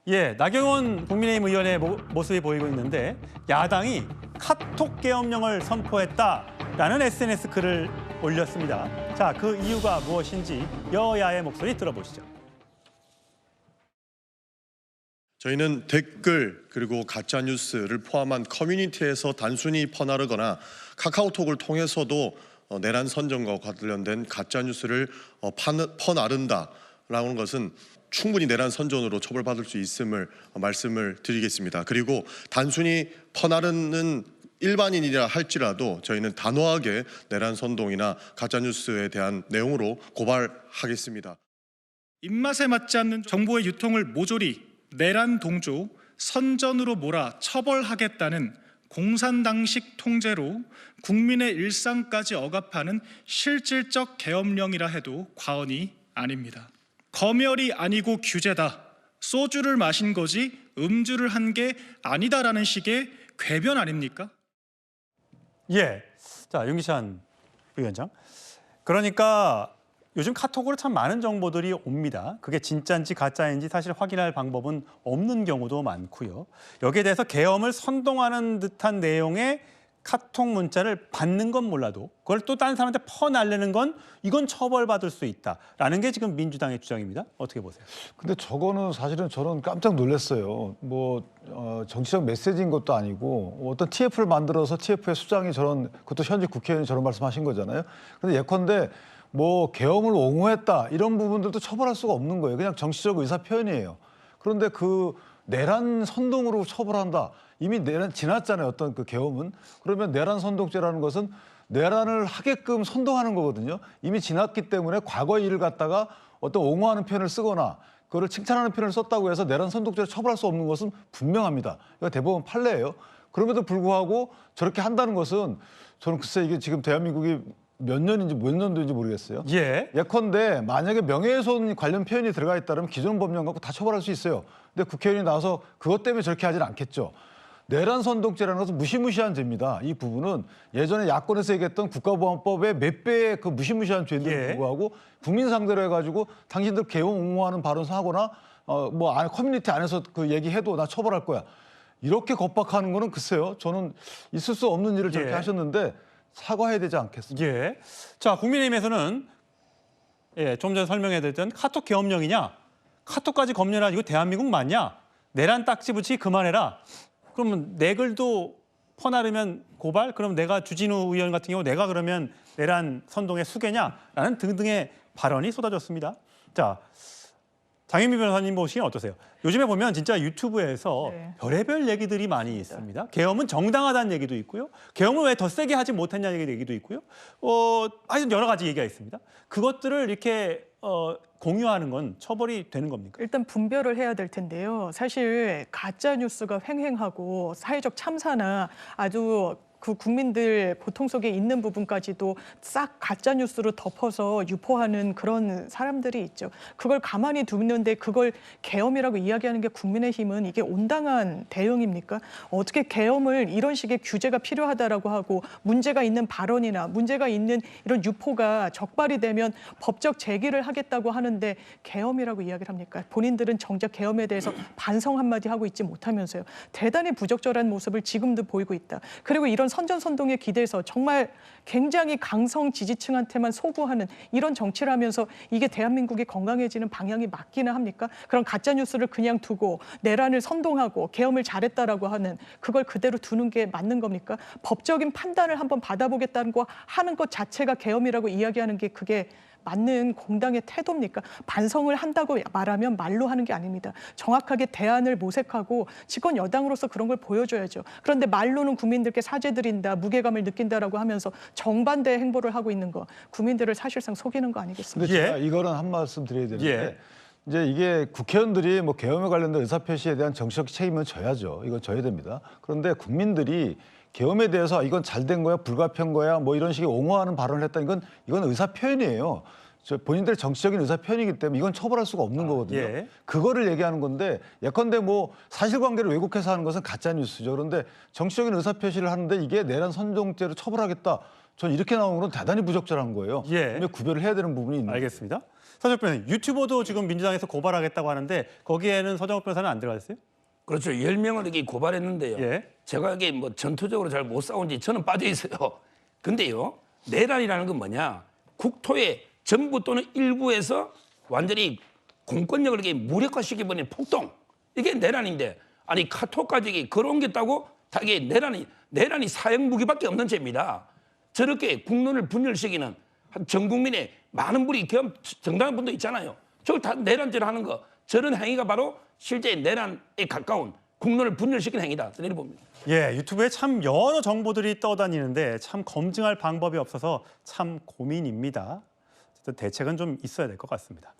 예, 나경원 국민의힘 의원의 모습이 보이고 있는데 야당이 카톡 계엄령을 선포했다라는 SNS 글을 올렸습니다. 자, 그 이유가 무엇인지 여야의 목소리 들어보시죠. 저희는 댓글 그리고 가짜 뉴스를 포함한 커뮤니티에서 단순히 퍼나르거나 카카오톡을 통해서도 내란 선전과 관련된 가짜 뉴스를 퍼나른다라는 것은 충분히 내란 선전으로 처벌받을 수 있음을 말씀을 드리겠습니다. 그리고 단순히 퍼나르는 일반인이라 할지라도 저희는 단호하게 내란 선동이나 가짜 뉴스에 대한 내용으로 고발하겠습니다. 입맛에 맞지 않는 정보의 유통을 모조리 내란 동조, 선전으로 몰아 처벌하겠다는 공산당식 통제로 국민의 일상까지 억압하는 실질적 계엄령이라 해도 과언이 아닙니다. 검열이 아니고 규제다. 소주를 마신 거지 음주를 한 게 아니다라는 식의 궤변 아닙니까? 예, 자 윤기찬 위원장. 그러니까 요즘 카톡으로 참 많은 정보들이 옵니다. 그게 진짜인지 가짜인지 사실 확인할 방법은 없는 경우도 많고요. 여기에 대해서 계엄을 선동하는 듯한 내용의 카톡 문자를 받는 건 몰라도 그걸 또 다른 사람한테 퍼날리는 건 이건 처벌받을 수 있다라는 게 지금 민주당의 주장입니다. 어떻게 보세요? 근데 저거는 사실은 저는 깜짝 놀랐어요. 정치적 메시지인 것도 아니고 어떤 TF를 만들어서 TF의 수장이 그것도 현직 국회의원이 저런 말씀하신 거잖아요. 근데 예컨대 계엄을 옹호했다 이런 부분들도 처벌할 수가 없는 거예요. 그냥 정치적 의사 표현이에요. 그런데 그 내란 선동으로 처벌한다. 이미 내란 지났잖아요. 어떤 그 계엄은. 그러면 내란 선동죄라는 것은 내란을 하게끔 선동하는 거거든요. 이미 지났기 때문에 과거의 일을 갖다가 어떤 옹호하는 표현을 쓰거나 그거를 칭찬하는 표현을 썼다고 해서 내란 선동죄로 처벌할 수 없는 것은 분명합니다. 이거 대법원 판례예요. 그럼에도 불구하고 저렇게 한다는 것은 저는 글쎄 이게 지금 대한민국이 몇 년도인지 모르겠어요. 예. 예컨대 만약에 명예훼손 관련 표현이 들어가 있다면 기존 법령 갖고 다 처벌할 수 있어요. 근데 국회의원이 나와서 그것 때문에 저렇게 하진 않겠죠. 내란 선동죄라는 것은 무시무시한 죄입니다. 이 부분은 예전에 야권에서 얘기했던 국가보안법의 몇 배의 그 무시무시한 죄인데도 불구하고 국민 상대로 해가지고 당신들 계엄 옹호하는 발언 하거나 커뮤니티 안에서 그 얘기해도 나 처벌할 거야. 이렇게 겁박하는 거는 글쎄요. 저는 있을 수 없는 일을 저렇게 하셨는데 사과해야 되지 않겠습니까? 예. 자, 국민의힘에서는 좀 전에 설명해드렸던 카톡 계엄령이냐? 카톡까지 검열하 이거 대한민국 맞냐? 내란 딱지 붙이기 그만해라. 그러면 내 글도 퍼나르면 고발? 그럼 내가 주진우 의원 같은 경우 내가 그러면 내란 선동의 수괴냐?라는 등등의 발언이 쏟아졌습니다. 자, 장현미 변호사님 보시기엔 어떠세요? 요즘에 보면 진짜 유튜브에서 별의별 얘기들이 많이 있습니다. 계엄은 정당하다는 얘기도 있고요. 계엄을 왜 더 세게 하지 못했냐는 얘기도 있고요. 하여튼 여러 가지 얘기가 있습니다. 그것들을 이렇게 공유하는 건 처벌이 되는 겁니까? 일단 분별을 해야 될 텐데요. 사실 가짜 뉴스가 횡행하고 사회적 참사나 아주 그 국민들 고통 속에 있는 부분까지도 싹 가짜 뉴스로 덮어서 유포하는 그런 사람들이 있죠. 그걸 가만히 두는데 그걸 계엄이라고 이야기하는 게 국민의힘은 이게 온당한 대응입니까? 어떻게 계엄을 이런 식의 규제가 필요하다라고 하고 문제가 있는 발언이나 문제가 있는 이런 유포가 적발이 되면 법적 제기를 하겠다고 하는데 계엄이라고 이야기를 합니까? 본인들은 정작 계엄에 대해서 반성 한마디 하고 있지 못하면서요. 대단히 부적절한 모습을 지금도 보이고 있다. 그리고 이런 선전선동에 기대서 정말 굉장히 강성 지지층한테만 소구하는 이런 정치를 하면서 이게 대한민국이 건강해지는 방향이 맞기는 합니까? 그런 가짜뉴스를 그냥 두고 내란을 선동하고 계엄을 잘했다라고 하는 그걸 그대로 두는 게 맞는 겁니까? 법적인 판단을 한번 받아보겠다는 거 하는 것 자체가 계엄이라고 이야기하는 게 그게 맞는 공당의 태도입니까? 반성을 한다고 말하면 말로 하는 게 아닙니다. 정확하게 대안을 모색하고 집권 여당으로서 그런 걸 보여줘야죠. 그런데 말로는 국민들께 사죄드린다, 무게감을 느낀다라고 하면서 정반대의 행보를 하고 있는 거 국민들을 사실상 속이는 거 아니겠습니까? 근데 제가 이거는 한 말씀 드려야 되는데 이제 이게 국회의원들이 계엄에 관련된 의사표시에 대한 정치적 책임은 져야죠. 이거 져야 됩니다. 그런데 국민들이 계엄에 대해서 이건 잘된 거야, 불가피한 거야, 이런 식의 옹호하는 발언을 했다. 이건 의사 표현이에요. 본인들의 정치적인 의사 표현이기 때문에 이건 처벌할 수가 없는 거거든요. 그거를 얘기하는 건데 예컨대 사실관계를 왜곡해서 하는 것은 가짜 뉴스죠. 그런데 정치적인 의사 표시를 하는데 이게 내란 선동죄로 처벌하겠다. 전 이렇게 나오는 건 대단히 부적절한 거예요. 예. 분명히 구별을 해야 되는 부분이 있는 알겠습니다. 서정욱 변호사님, 유튜버도 지금 민주당에서 고발하겠다고 하는데 거기에는 서정욱 변호사는 안 들어갔어요? 그렇죠. 10명을 이렇게 고발했는데요. 예. 제가 이게 뭐 전투적으로 잘 못 싸운지 저는 빠져 있어요. 근데요, 내란이라는 건 뭐냐? 국토의 전부 또는 일부에서 완전히 공권력을 이렇게 무력화시켜버리는 폭동. 이게 내란인데, 아니 카톡까지 걸어옮겼다고 다 이게 내란이 사형 무기밖에 없는 죄입니다. 저렇게 국론을 분열시키는 전 국민의 많은 분이 정당한 분도 있잖아요. 저걸 다 내란죄를 하는 거. 저런 행위가 바로 실제 내란에 가까운 국론을 분열시키는 행위다. 이렇게 봅니다. 예, 유튜브에 참 여러 정보들이 떠다니는데 참 검증할 방법이 없어서 참 고민입니다. 어쨌든 대책은 좀 있어야 될 것 같습니다.